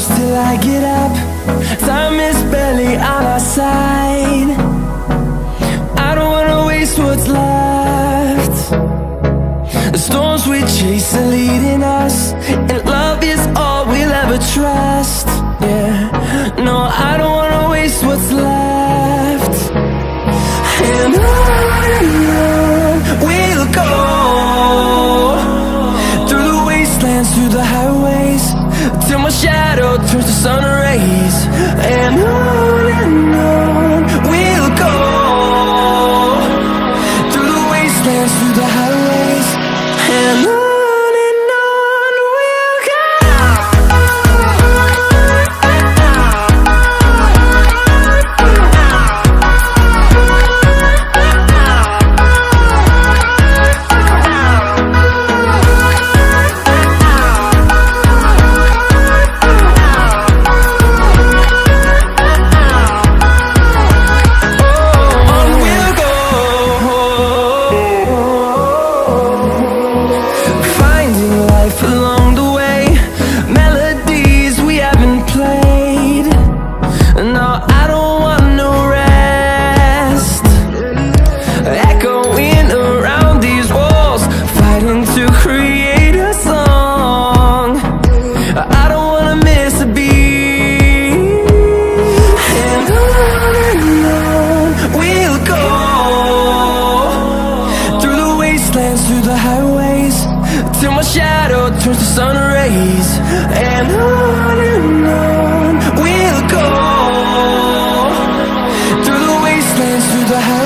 hours till I get up. Time is barely on our side. I don't wanna waste what's left. The storms we chase are leading us, and love is all we'll ever trust. Yeah, no, I don't wanna waste what's left. And on we'll go, through the wastelands, through the highways, till my shadow turns to sun rays. And on we'll go, through the wastelands, through the highways, and on we'll go. Through the highways, till my shadow turns to sun rays. And on we'll go, through the wastelands, through the highways.